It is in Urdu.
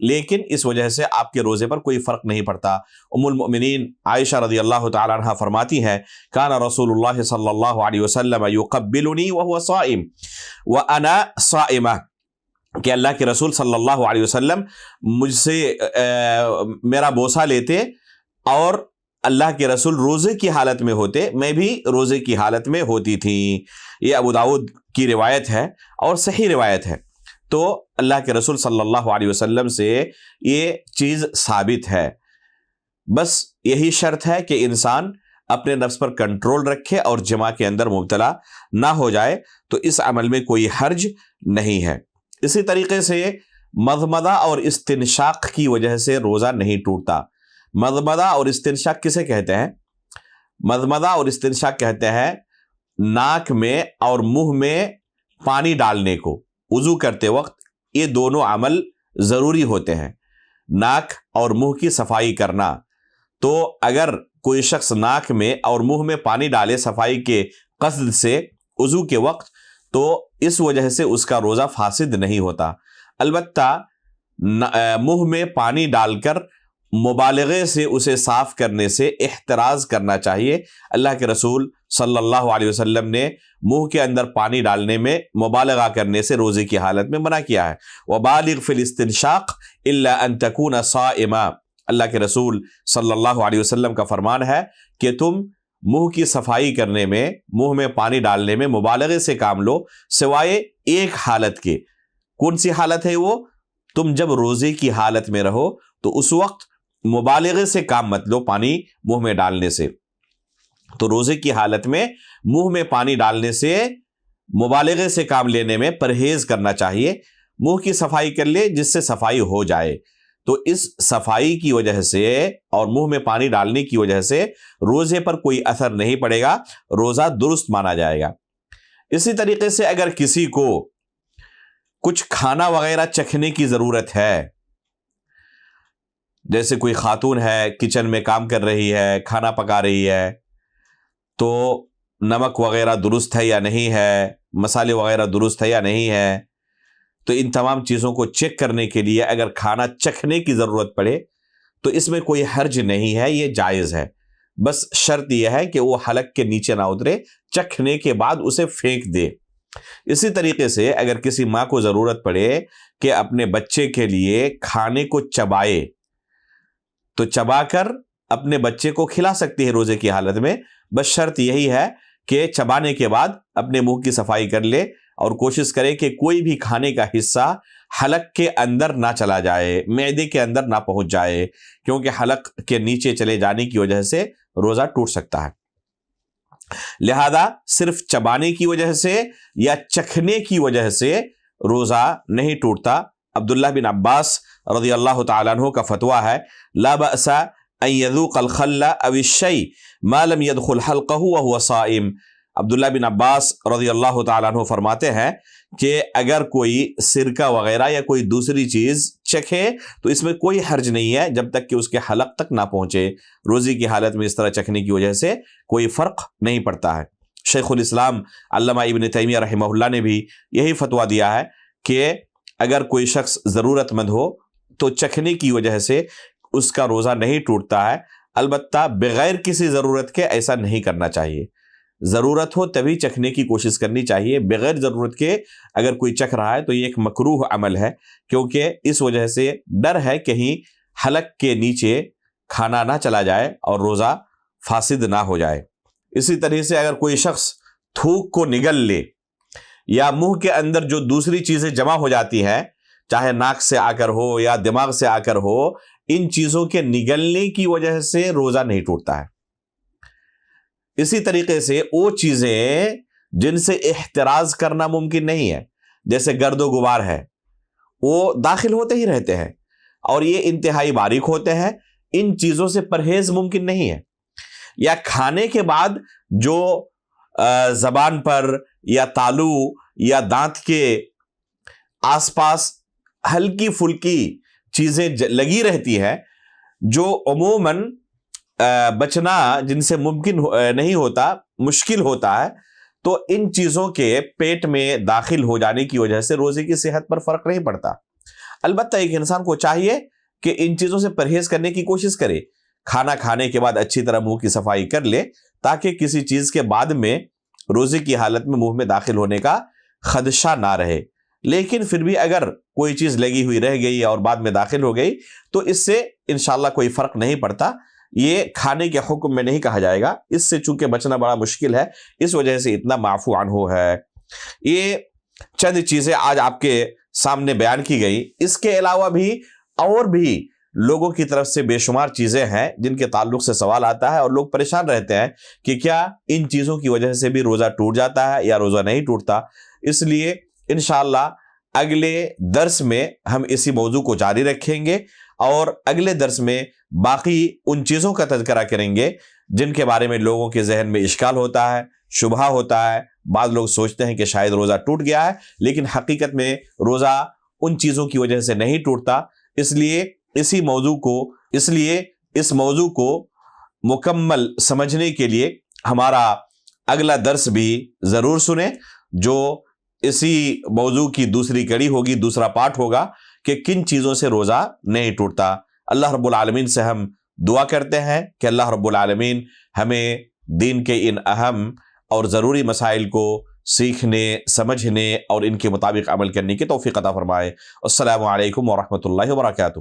لیکن اس وجہ سے آپ کے روزے پر کوئی فرق نہیں پڑتا۔ ام المؤمنین عائشہ رضی اللہ تعالی عنہ فرماتی ہیں کان رسول اللہ صلی اللہ علیہ وسلم یقبلنی وهو صائم وانا صائمہ، کہ اللہ کے رسول صلی اللہ علیہ وسلم مجھ سے میرا بوسہ لیتے اور اللہ کے رسول روزے کی حالت میں ہوتے، میں بھی روزے کی حالت میں ہوتی تھی۔ یہ ابو داؤد کی روایت ہے اور صحیح روایت ہے۔ تو اللہ کے رسول صلی اللہ علیہ وسلم سے یہ چیز ثابت ہے۔ بس یہی شرط ہے کہ انسان اپنے نفس پر کنٹرول رکھے اور جماع کے اندر مبتلا نہ ہو جائے، تو اس عمل میں کوئی حرج نہیں ہے۔ اسی طریقے سے مضمضہ اور استنشاق کی وجہ سے روزہ نہیں ٹوٹتا۔ مضمضہ اور استنشاق کسے کہتے ہیں؟ مضمضہ اور استنشاق کہتے ہیں ناک میں اور منہ میں پانی ڈالنے کو وضو کرتے وقت۔ یہ دونوں عمل ضروری ہوتے ہیں، ناک اور منہ کی صفائی کرنا۔ تو اگر کوئی شخص ناک میں اور منہ میں پانی ڈالے صفائی کے قصد سے وضو کے وقت، تو اس وجہ سے اس کا روزہ فاسد نہیں ہوتا۔ البتہ منہ میں پانی ڈال کر مبالغے سے اسے صاف کرنے سے احتراز کرنا چاہیے۔ اللہ کے رسول صلی اللہ علیہ وسلم نے منہ کے اندر پانی ڈالنے میں مبالغہ کرنے سے روزے کی حالت میں منع کیا ہے۔ وَبَالِغْ فِي الْإِسْتِنْشَاقِ إِلَّا أَن تَكُونَ صَائِمًا، اللہ کے رسول صلی اللہ علیہ وسلم کا فرمان ہے کہ تم منہ کی صفائی کرنے میں، منہ میں پانی ڈالنے میں مبالغے سے کام لو، سوائے ایک حالت کے۔ کون سی حالت ہے وہ؟ تم جب روزے کی حالت میں رہو تو اس وقت مبالغے سے کام مت لو پانی منہ میں ڈالنے سے۔ تو روزے کی حالت میں منہ میں پانی ڈالنے سے، مبالغے سے کام لینے میں پرہیز کرنا چاہیے۔ منہ کی صفائی کر لے جس سے صفائی ہو جائے، تو اس صفائی کی وجہ سے اور منہ میں پانی ڈالنے کی وجہ سے روزے پر کوئی اثر نہیں پڑے گا، روزہ درست مانا جائے گا۔ اسی طریقے سے اگر کسی کو کچھ کھانا وغیرہ چکھنے کی ضرورت ہے، جیسے کوئی خاتون ہے کچن میں کام کر رہی ہے، کھانا پکا رہی ہے، تو نمک وغیرہ درست ہے یا نہیں ہے، مسالے وغیرہ درست ہے یا نہیں ہے، تو ان تمام چیزوں کو چیک کرنے کے لیے اگر کھانا چکھنے کی ضرورت پڑے تو اس میں کوئی حرج نہیں ہے، یہ جائز ہے۔ بس شرط یہ ہے کہ وہ حلق کے نیچے نہ اترے، چکھنے کے بعد اسے پھینک دے۔ اسی طریقے سے اگر کسی ماں کو ضرورت پڑے کہ اپنے بچے کے لیے کھانے کو چبائے، تو چبا کر اپنے بچے کو کھلا سکتی ہے روزے کی حالت میں۔ بس شرط یہی ہے کہ چبانے کے بعد اپنے منہ کی صفائی کر لے اور کوشش کرے کہ کوئی بھی کھانے کا حصہ حلق کے اندر نہ چلا جائے، معدے کے اندر نہ پہنچ جائے، کیونکہ حلق کے نیچے چلے جانے کی وجہ سے روزہ ٹوٹ سکتا ہے۔ لہذا صرف چبانے کی وجہ سے یا چکھنے کی وجہ سے روزہ نہیں ٹوٹتا۔ عبداللہ بن عباس رضی اللہ تعالیٰ عنہ کا فتویٰ ہے لا بأس ان يذوق الخل او الشيء ما لم يدخل حلقه وهو صائم۔ عبداللہ بن عباس رضی اللہ تعالیٰ عنہ فرماتے ہیں کہ اگر کوئی سرکہ وغیرہ یا کوئی دوسری چیز چکھے تو اس میں کوئی حرج نہیں ہے جب تک کہ اس کے حلق تک نہ پہنچے۔ روزی کی حالت میں اس طرح چکھنے کی وجہ سے کوئی فرق نہیں پڑتا ہے۔ شیخ الاسلام علامہ ابن تیمیہ رحمہ اللہ نے بھی یہی فتویٰ دیا ہے کہ اگر کوئی شخص ضرورت مند ہو تو چکھنے کی وجہ سے اس کا روزہ نہیں ٹوٹتا ہے، البتہ بغیر کسی ضرورت کے ایسا نہیں کرنا چاہیے۔ ضرورت ہو تبھی چکھنے کی کوشش کرنی چاہیے، بغیر ضرورت کے اگر کوئی چکھ رہا ہے تو یہ ایک مکروہ عمل ہے، کیونکہ اس وجہ سے ڈر ہے کہیں حلق کے نیچے کھانا نہ چلا جائے اور روزہ فاسد نہ ہو جائے۔ اسی طرح سے اگر کوئی شخص تھوک کو نگل لے یا منہ کے اندر جو دوسری چیزیں جمع ہو جاتی ہیں، چاہے ناک سے آ کر ہو یا دماغ سے آ کر ہو، ان چیزوں کے نگلنے کی وجہ سے روزہ نہیں ٹوٹتا ہے۔ اسی طریقے سے وہ چیزیں جن سے احتراز کرنا ممکن نہیں ہے، جیسے گرد و غبار ہے، وہ داخل ہوتے ہی رہتے ہیں اور یہ انتہائی باریک ہوتے ہیں، ان چیزوں سے پرہیز ممکن نہیں ہے۔ یا کھانے کے بعد جو زبان پر یا تالو یا دانت کے آس پاس ہلکی پھلکی چیزیں لگی رہتی ہیں جو عموماً بچنا جن سے ممکن نہیں ہوتا، مشکل ہوتا ہے، تو ان چیزوں کے پیٹ میں داخل ہو جانے کی وجہ سے روزے کی صحت پر فرق نہیں پڑتا۔ البتہ ایک انسان کو چاہیے کہ ان چیزوں سے پرہیز کرنے کی کوشش کرے، کھانا کھانے کے بعد اچھی طرح منہ کی صفائی کر لے تاکہ کسی چیز کے بعد میں روزے کی حالت میں منہ میں داخل ہونے کا خدشہ نہ رہے۔ لیکن پھر بھی اگر کوئی چیز لگی ہوئی رہ گئی اور بعد میں داخل ہو گئی تو اس سے انشاءاللہ کوئی فرق نہیں پڑتا، یہ کھانے کے حکم میں نہیں کہا جائے گا، اس سے چونکہ بچنا بڑا مشکل ہے، اس وجہ سے اتنا معفو عنہ ہے۔ یہ چند چیزیں آج آپ کے سامنے بیان کی گئی، اس کے علاوہ بھی اور بھی لوگوں کی طرف سے بے شمار چیزیں ہیں جن کے تعلق سے سوال آتا ہے اور لوگ پریشان رہتے ہیں کہ کیا ان چیزوں کی وجہ سے بھی روزہ ٹوٹ جاتا ہے یا روزہ نہیں ٹوٹتا۔ اس لیے انشاءاللہ اگلے درس میں ہم اسی موضوع کو جاری رکھیں گے اور اگلے درس میں باقی ان چیزوں کا تذکرہ کریں گے جن کے بارے میں لوگوں کے ذہن میں اشکال ہوتا ہے، شبہہ ہوتا ہے۔ بعض لوگ سوچتے ہیں کہ شاید روزہ ٹوٹ گیا ہے، لیکن حقیقت میں روزہ ان چیزوں کی وجہ سے نہیں ٹوٹتا۔ اس لیے اس موضوع کو مکمل سمجھنے کے لیے ہمارا اگلا درس بھی ضرور سنیں، جو اسی موضوع کی دوسری کڑی ہوگی، دوسرا پارٹ ہوگا کہ کن چیزوں سے روزہ نہیں ٹوٹتا۔ اللہ رب العالمین سے ہم دعا کرتے ہیں کہ اللہ رب العالمین ہمیں دین کے ان اہم اور ضروری مسائل کو سیکھنے، سمجھنے اور ان کے مطابق عمل کرنے کی توفیق عطا فرمائے۔ السلام علیکم ورحمۃ اللہ وبرکاتہ۔